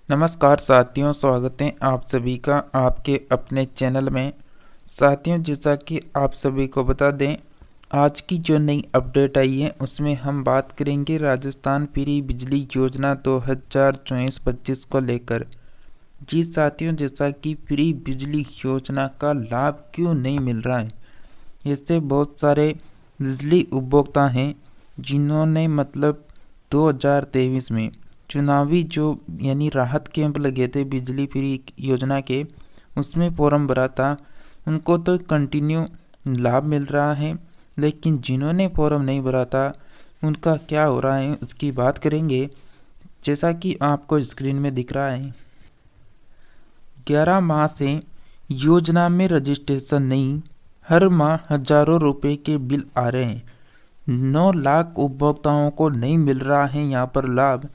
नमस्कार साथियों, स्वागत है आप सभी का आपके अपने चैनल में। साथियों, जैसा कि आप सभी को बता दें, आज की जो नई अपडेट आई है उसमें हम बात करेंगे राजस्थान फ्री बिजली योजना 2024-25 को लेकर। जी साथियों, जैसा कि फ्री बिजली योजना का लाभ क्यों नहीं मिल रहा है। इससे बहुत सारे बिजली उपभोक्ता हैं जिन्होंने 2023 में चुनावी जो यानी राहत कैंप लगे थे बिजली फ्री योजना के, उसमें फॉर्म भरा था। उनको तो कंटिन्यू लाभ मिल रहा है, लेकिन जिन्होंने फॉर्म नहीं भरा था उनका क्या हो रहा है उसकी बात करेंगे। जैसा कि आपको स्क्रीन में दिख रहा है, 11 माह से योजना में रजिस्ट्रेशन नहीं, हर माह हजारों रुपए के बिल आ रहे हैं। 9 लाख उपभोक्ताओं को नहीं मिल रहा है यहाँ पर लाभ।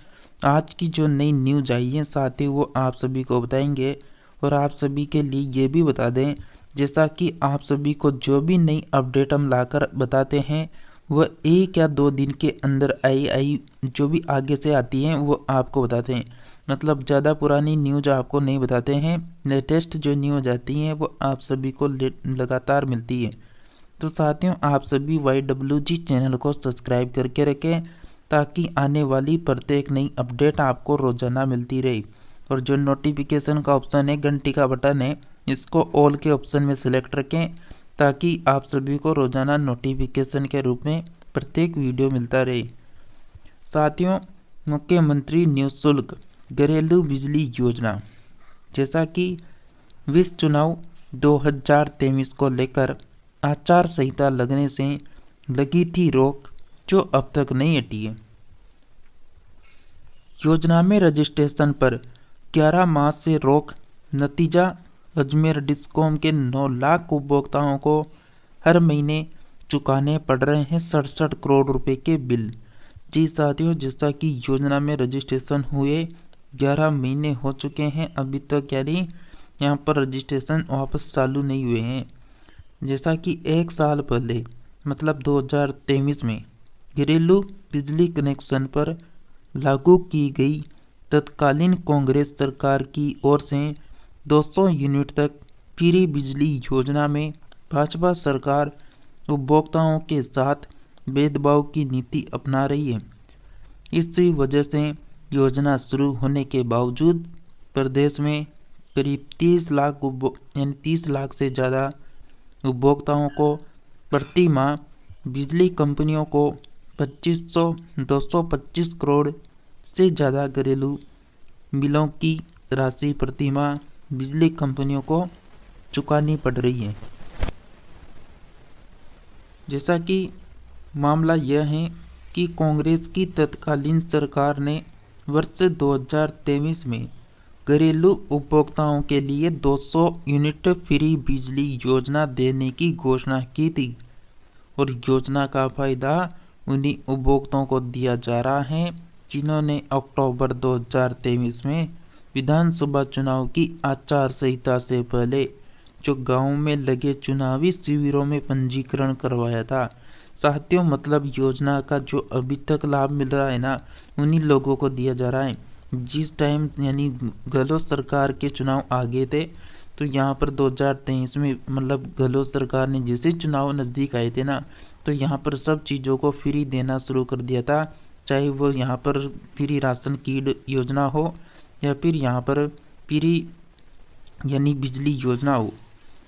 आज की जो नई न्यूज आई है साथ ही वो आप सभी को बताएंगे। और आप सभी के लिए ये भी बता दें, जैसा कि आप सभी को जो भी नई अपडेट हम लाकर बताते हैं वह 1 या 2 दिन के अंदर आई जो भी आगे से आती हैं वो आपको बताते हैं। मतलब ज़्यादा पुरानी न्यूज आपको नहीं बताते हैं, लेटेस्ट जो न्यूज आती हैं वो आप सभी को लगातार मिलती है। तो साथियों, आप सभी YWG चैनल को सब्सक्राइब करके रखें ताकि आने वाली प्रत्येक नई अपडेट आपको रोजाना मिलती रहे। और जो नोटिफिकेशन का ऑप्शन है, घंटी का बटन है, इसको ऑल के ऑप्शन में सिलेक्ट रखें ताकि आप सभी को रोजाना नोटिफिकेशन के रूप में प्रत्येक वीडियो मिलता रहे। साथियों, मुख्यमंत्री निःशुल्क घरेलू बिजली योजना, जैसा कि विस चुनाव 2023 को लेकर आचार संहिता लगने से लगी थी रोक, जो अब तक नहीं हटी है। योजना में रजिस्ट्रेशन पर 11 माह से रोक, नतीजा अजमेर डिस्कॉम के 9 लाख उपभोक्ताओं को हर महीने चुकाने पड़ रहे हैं 67 करोड़ रुपए के बिल। जी साथियों, जैसा कि योजना में रजिस्ट्रेशन हुए 11 महीने हो चुके हैं, अभी तक यानी यहाँ पर रजिस्ट्रेशन वापस चालू नहीं हुए हैं। जैसा कि 1 साल पहले 2023 में घरेलू बिजली कनेक्शन पर लागू की गई तत्कालीन कांग्रेस सरकार की ओर से 200 यूनिट तक फ्री बिजली योजना में भाजपा सरकार उपभोक्ताओं के साथ भेदभाव की नीति अपना रही है। इसी वजह से योजना शुरू होने के बावजूद प्रदेश में करीब 30 लाख से ज़्यादा उपभोक्ताओं को प्रति माह बिजली कंपनियों को 225 करोड़ से ज़्यादा घरेलू बिलों की राशि प्रति माह बिजली कंपनियों को चुकानी पड़ रही है। जैसा कि मामला यह है कि कांग्रेस की तत्कालीन सरकार ने वर्ष 2023 में घरेलू उपभोक्ताओं के लिए 200 यूनिट फ्री बिजली योजना देने की घोषणा की थी। और योजना का फायदा उन्हीं उपभोक्ताओं को दिया जा रहा है जिन्होंने अक्टूबर 2023 में विधानसभा चुनाव की आचार संहिता से पहले जो गांव में लगे चुनावी शिविरों में पंजीकरण करवाया था। साथियों, योजना का जो अभी तक लाभ मिल रहा है ना, उन्हीं लोगों को दिया जा रहा है। जिस टाइम यानी गहलोत सरकार के चुनाव आ गए थे, तो यहाँ पर 2023 में गहलोत सरकार ने जैसे चुनाव नज़दीक आए थे ना, तो यहाँ पर सब चीज़ों को फ्री देना शुरू कर दिया था। चाहे वो यहाँ पर फ्री राशन की योजना हो या फिर यहाँ पर फ्री यानी बिजली योजना हो।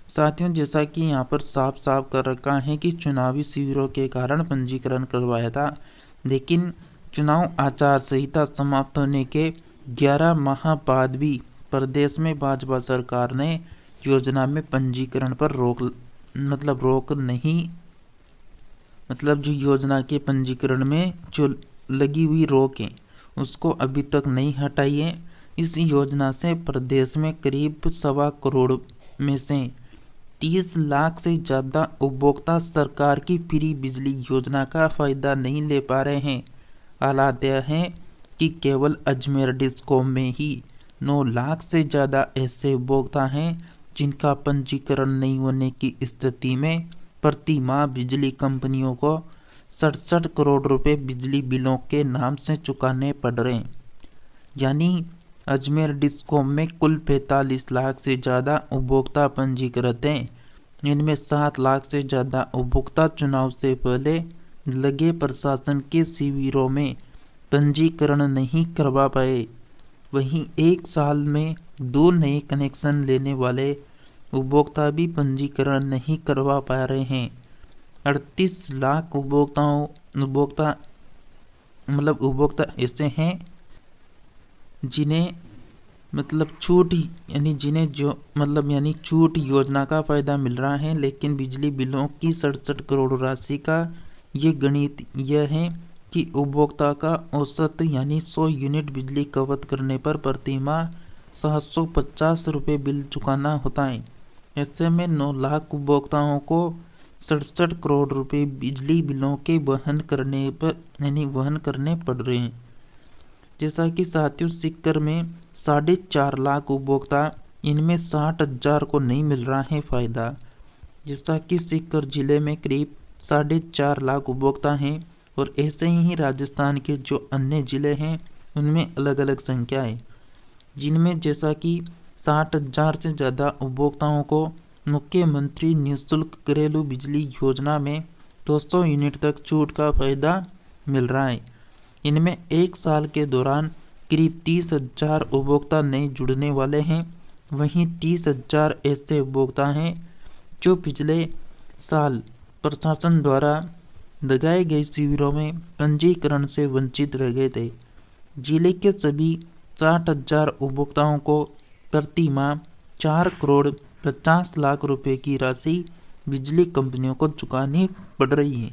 साथियों, जैसा कि यहाँ पर साफ साफ कर रखा है कि चुनावी शिविरों के कारण पंजीकरण करवाया था, लेकिन चुनाव आचार संहिता समाप्त होने के 11 माह बाद भी प्रदेश में भाजपा सरकार ने योजना में पंजीकरण पर रोक नहीं जो योजना के पंजीकरण में जो लगी हुई रोक है उसको अभी तक नहीं हटाई है। इस योजना से प्रदेश में करीब 1.25 करोड़ में से 30 लाख से ज़्यादा उपभोक्ता सरकार की फ्री बिजली योजना का फायदा नहीं ले पा रहे हैं। हालात यह है कि केवल अजमेर डिस्कॉम में ही 9 लाख से ज़्यादा ऐसे उपभोक्ता हैं जिनका पंजीकरण नहीं होने की स्थिति में प्रति माह बिजली कंपनियों को 67 करोड़ रुपए बिजली बिलों के नाम से चुकाने पड़ रहे हैं। यानी अजमेर डिस्कॉम में कुल 45 लाख से ज़्यादा उपभोक्ता पंजीकृत हैं। इनमें 7 लाख से ज़्यादा उपभोक्ता चुनाव से पहले लगे प्रशासन के शिविरों में पंजीकरण नहीं करवा पाए। वहीं एक साल में 2 नए कनेक्शन लेने वाले उपभोक्ता भी पंजीकरण नहीं करवा पा रहे हैं। 38 लाख उपभोक्ता ऐसे हैं जिन्हें छूट छूट योजना का फायदा मिल रहा है, लेकिन बिजली बिलों की 67 करोड़ राशि का ये गणित यह है कि उपभोक्ता का औसत 100 यूनिट बिजली खपत करने पर प्रति माह 750 रुपये बिल चुकाना होता है। ऐसे में 9 लाख उपभोक्ताओं को 67 करोड़ रुपये बिजली बिलों के वहन करने पड़ रहे हैं। जैसा कि साथियों, सीकर में 4.5 लाख उपभोक्ता, इनमें 60,000 को नहीं मिल रहा है फायदा। जैसा कि सीकर जिले में करीब 4.5 लाख उपभोक्ता हैं और ऐसे ही राजस्थान के जो अन्य जिले हैं उनमें अलग अलग संख्या है, जिनमें जैसा कि 60,000 से ज़्यादा उपभोक्ताओं को मुख्यमंत्री निःशुल्क घरेलू बिजली योजना में 200 यूनिट तक छूट का फायदा मिल रहा है। इनमें एक साल के दौरान करीब 30,000 उपभोक्ता नए जुड़ने वाले हैं। वहीं 30,000 ऐसे उपभोक्ता हैं जो पिछले साल प्रशासन द्वारा लगाए गए शिविरों में पंजीकरण से वंचित रह गए थे। जिले के सभी 60,000 उपभोक्ताओं को प्रति माह 4 करोड़ 50 लाख रुपए की राशि बिजली कंपनियों को चुकानी पड़ रही है।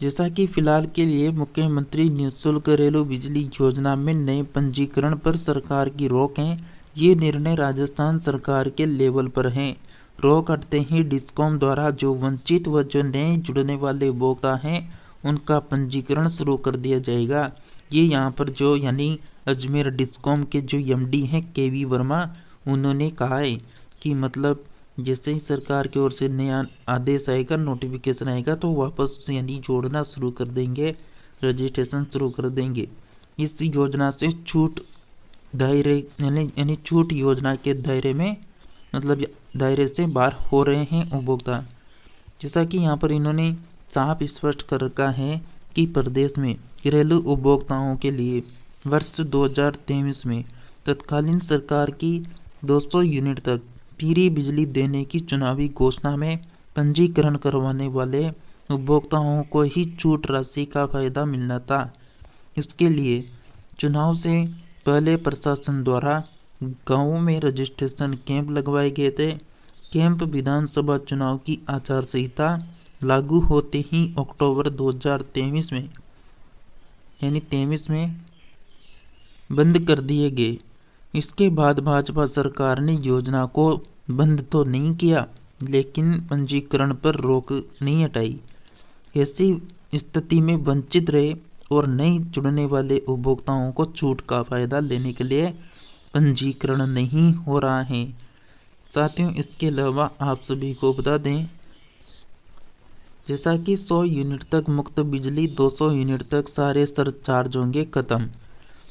जैसा कि फिलहाल के लिए मुख्यमंत्री निःशुल्क घरेलू बिजली योजना में नए पंजीकरण पर सरकार की रोक है। ये निर्णय राजस्थान सरकार के लेवल पर है। रोक हटते ही डिस्कॉम द्वारा जो वंचित व जो नए जुड़ने वाले उपभोक्ता हैं उनका पंजीकरण शुरू कर दिया जाएगा। ये यहाँ पर जो अजमेर डिस्कॉम के जो एमडी हैं केवी वर्मा, उन्होंने कहा है कि जैसे ही सरकार की ओर से नया आदेश आएगा, नोटिफिकेशन आएगा, तो वापस जोड़ना शुरू कर देंगे, रजिस्ट्रेशन शुरू कर देंगे। इस योजना से छूट दायरे छूट योजना के दायरे में दायरे से बाहर हो रहे हैं उपभोक्ता। जैसा कि यहाँ पर इन्होंने साफ स्पष्ट कर रखा है कि प्रदेश में घरेलू उपभोक्ताओं के लिए वर्ष 2023 में तत्कालीन सरकार की 200 यूनिट तक फ्री बिजली देने की चुनावी घोषणा में पंजीकरण करवाने वाले उपभोक्ताओं को ही छूट राशि का फायदा मिलना था। इसके लिए चुनाव से पहले प्रशासन द्वारा गांवों में रजिस्ट्रेशन कैंप लगवाए गए थे। कैंप विधानसभा चुनाव की आचार संहिता लागू होते ही अक्टूबर 2023 में बंद कर दिए गए। इसके बाद भाजपा सरकार ने योजना को बंद तो नहीं किया, लेकिन पंजीकरण पर रोक नहीं हटाई। ऐसी स्थिति में वंचित रहे और नए जुड़ने वाले उपभोक्ताओं को छूट का फायदा लेने के लिए पंजीकरण नहीं हो रहा है। साथियों, इसके अलावा आप सभी को बता दें, जैसा कि 100 यूनिट तक मुफ्त बिजली, 200 यूनिट तक सारे सरचार्ज होंगे खत्म।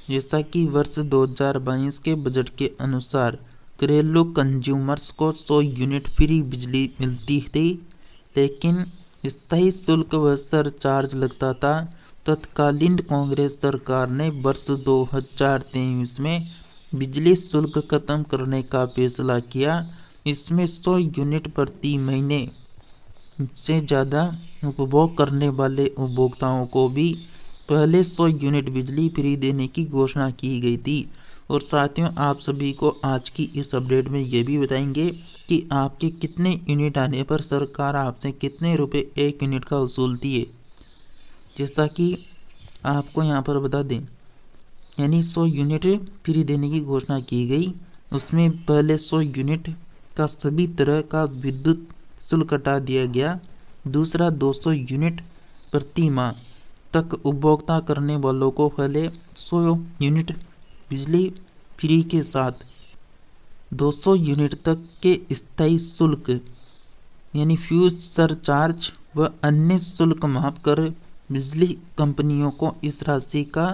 जैसा कि वर्ष 2022 के बजट के अनुसार घरेलू कंज्यूमर्स को 100 यूनिट फ्री बिजली मिलती थी, लेकिन स्थायी शुल्क व सरचार्ज लगता था। तत्कालीन कांग्रेस सरकार ने वर्ष 2023 में बिजली शुल्क खत्म करने का फैसला किया। इसमें 100 यूनिट प्रति महीने से ज़्यादा उपभोग करने वाले उपभोक्ताओं को भी पहले 100 यूनिट बिजली फ्री देने की घोषणा की गई थी। और साथियों, आप सभी को आज की इस अपडेट में ये भी बताएंगे कि आपके कितने यूनिट आने पर सरकार आपसे कितने रुपए एक यूनिट का वसूलती है। जैसा कि आपको यहाँ पर बता दें, 100 यूनिट फ्री देने की घोषणा की गई। उसमें पहले 100 यूनिट का सभी तरह का विद्युत शुल्क हटा दिया गया। दूसरा, 200 यूनिट प्रति माह तक उपभोक्ता करने वालों को पहले 100 यूनिट बिजली फ्री के साथ 200 यूनिट तक के स्थायी शुल्क फ्यूज सरचार्ज व अन्य शुल्क माफ कर बिजली कंपनियों को इस राशि का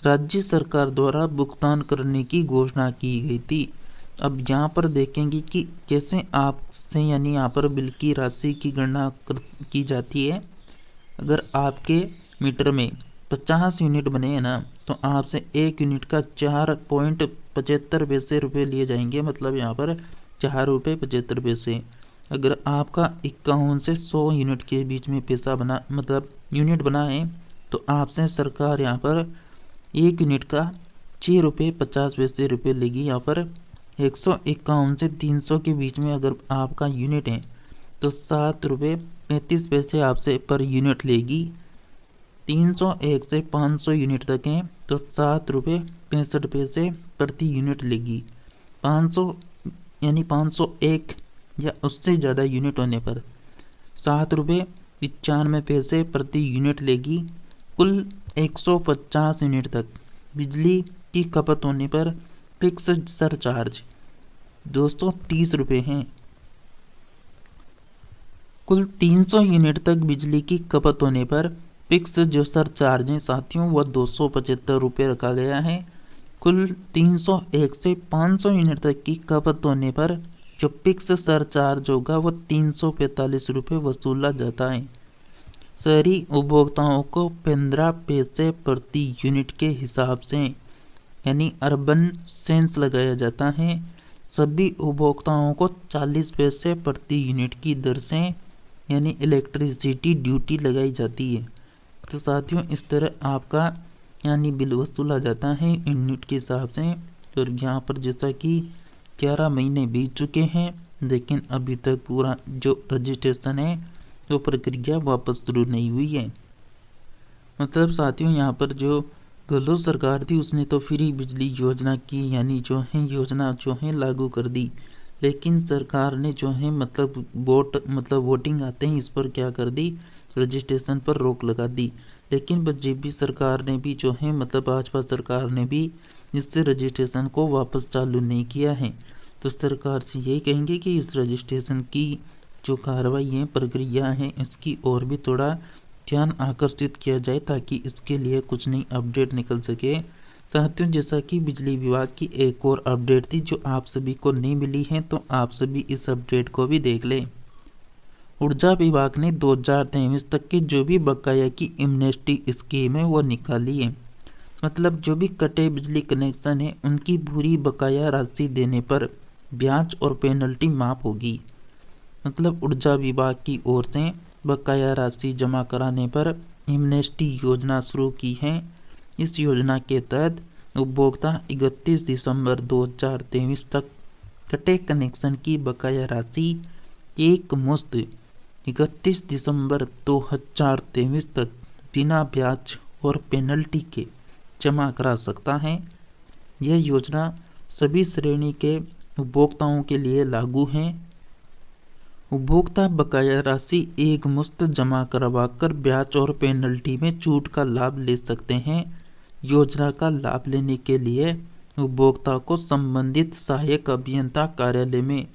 राज्य सरकार द्वारा भुगतान करने की घोषणा की गई थी। अब यहाँ पर देखेंगे कि कैसे आपसे यानी यहाँ पर बिल की राशि की गणना की जाती है। अगर आपके मीटर में 50 यूनिट बने हैं ना, तो आपसे 1 यूनिट का 4.75 रुपये लिए जाएंगे, मतलब यहाँ पर 4.75 रुपये। अगर आपका 51 से 100 यूनिट के बीच में पैसा बना, मतलब यूनिट बना है, तो आपसे सरकार यहाँ पर 1 यूनिट का 6.50 रुपये लेगी। यहाँ पर 151 से 300 के बीच में अगर आपका यूनिट है तो 7.35 रुपये आपसे पर यूनिट लेगी। 301 से 500 यूनिट तक हैं तो 7.65 रुपये प्रति यूनिट लेगी। 500 यानी 501 या उससे ज़्यादा यूनिट होने पर 7.95 रुपये प्रति यूनिट लेगी। कुल 150 यूनिट तक बिजली की खपत होने पर फिक्स सरचार्ज 230 रुपये हैं। कुल 300 यूनिट तक बिजली की खपत होने पर फिक्स जो सरचार्ज है साथियों वह 275 रुपये रखा गया है। कुल 301 से 500 यूनिट तक की खपत होने पर जो फिक्स सरचार्ज होगा वह 345 रुपये वसूला जाता है। शहरी उपभोक्ताओं को 15 पैसे प्रति यूनिट के हिसाब से यानी अर्बन सेंस लगाया जाता है। सभी उपभोक्ताओं को 40 पैसे प्रति यूनिट की दर से यानी इलेक्ट्रिसिटी ड्यूटी लगाई जाती है। तो साथियों इस तरह आपका यानी बिल वसूला जाता है यूनिट के हिसाब से। और यहाँ पर जैसा कि 11 महीने बीत चुके हैं, लेकिन अभी तक पूरा जो रजिस्ट्रेशन है वो प्रक्रिया वापस शुरू नहीं हुई है। मतलब साथियों यहाँ पर जो गहलोत सरकार थी उसने तो फ्री बिजली योजना की यानी जो है योजना जो है लागू कर दी, लेकिन सरकार ने जो है मतलब वोटिंग आते हैं इस पर क्या कर दी, रजिस्ट्रेशन पर रोक लगा दी। लेकिन बीजेपी सरकार ने भी जो है मतलब भाजपा सरकार ने भी इससे रजिस्ट्रेशन को वापस चालू नहीं किया है। तो सरकार से यही कहेंगे कि इस रजिस्ट्रेशन की जो कार्रवाई है प्रक्रिया है इसकी और भी थोड़ा ध्यान आकर्षित किया जाए ताकि इसके लिए कुछ नई अपडेट निकल सके। साथियों जैसा कि बिजली विभाग की एक और अपडेट थी जो आप सभी को नहीं मिली है, तो आप सभी इस अपडेट को भी देख लें। ऊर्जा विभाग ने 2023 तक के जो भी बकाया की एमनेस्टी स्कीम है वो निकाली है। मतलब जो भी कटे बिजली कनेक्शन है उनकी पूरी बकाया राशि देने पर ब्याज और पेनल्टी माफ होगी। मतलब ऊर्जा विभाग की ओर से बकाया राशि जमा कराने पर एमनेस्टी योजना शुरू की है। इस योजना के तहत उपभोक्ता 31 दिसंबर 2023 तक कटे कनेक्शन की बकाया राशि एक मुश्त 31 दिसंबर 2023 तक बिना ब्याज और पेनल्टी के जमा करा सकता है। यह योजना सभी श्रेणी के उपभोक्ताओं के लिए लागू है। उपभोक्ता बकाया राशि एक मुश्त जमा करवाकर ब्याज और पेनल्टी में छूट का लाभ ले सकते हैं। योजना का लाभ लेने के लिए उपभोक्ता को संबंधित सहायक अभियंता कार्यालय में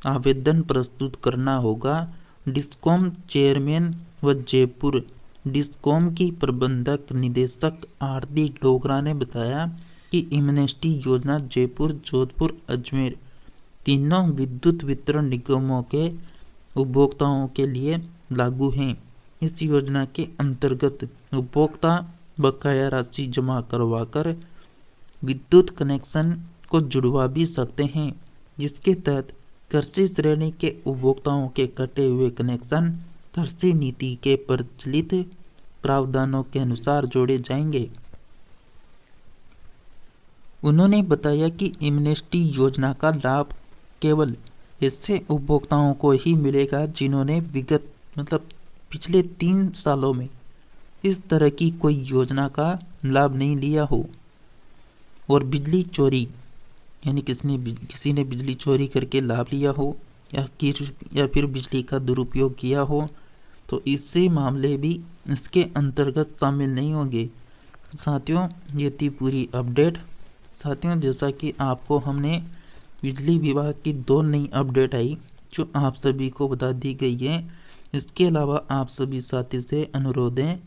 आवेदन प्रस्तुत करना होगा। डिस्कॉम चेयरमैन व जयपुर डिस्कॉम की प्रबंधक निदेशक आरती डोगरा ने बताया कि एमनेस्टी योजना जयपुर, जोधपुर, अजमेर तीनों विद्युत वितरण निगमों के उपभोक्ताओं के लिए लागू हैं। इस योजना के अंतर्गत उपभोक्ता बकाया राशि जमा करवाकर विद्युत कनेक्शन को जुड़वा भी सकते हैं, जिसके तहत कृषि श्रेणी के उपभोक्ताओं के कटे हुए कनेक्शन कृषि नीति के प्रचलित प्रावधानों के अनुसार जोड़े जाएंगे। उन्होंने बताया कि एमनेस्टी योजना का लाभ केवल ऐसे उपभोक्ताओं को ही मिलेगा जिन्होंने विगत मतलब पिछले 3 सालों में इस तरह की कोई योजना का लाभ नहीं लिया हो और बिजली चोरी यानी किसी ने बिजली चोरी करके लाभ लिया हो या फिर बिजली का दुरुपयोग किया हो, तो इससे मामले भी इसके अंतर्गत शामिल नहीं होंगे। साथियों ये थी पूरी अपडेट। साथियों जैसा कि आपको हमने बिजली विभाग की 2 नई अपडेट आई जो आप सभी को बता दी गई है। इसके अलावा आप सभी साथी से अनुरोध है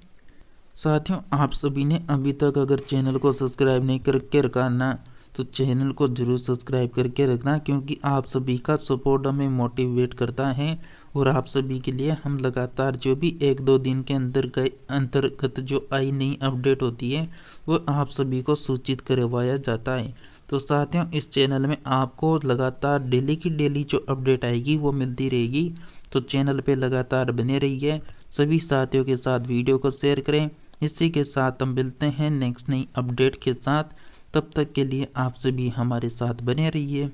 साथियों, आप सभी ने अभी तक अगर चैनल को सब्सक्राइब नहीं करके रखा ना, तो चैनल को जरूर सब्सक्राइब करके रखना, क्योंकि आप सभी का सपोर्ट हमें मोटिवेट करता है और आप सभी के लिए हम लगातार जो भी 1-2 दिन के अंतर्गत जो आई नई अपडेट होती है वो आप सभी को सूचित करवाया जाता है। तो साथियों, इस चैनल में आपको लगातार डेली की डेली जो अपडेट आएगी वो मिलती रहेगी। तो चैनल पे लगातार बने रहिए, सभी साथियों के साथ वीडियो को शेयर करें। इसी के साथ हम मिलते हैं नेक्स्ट नई अपडेट के साथ। तब तक के लिए आप सभी हमारे साथ बने रहिए।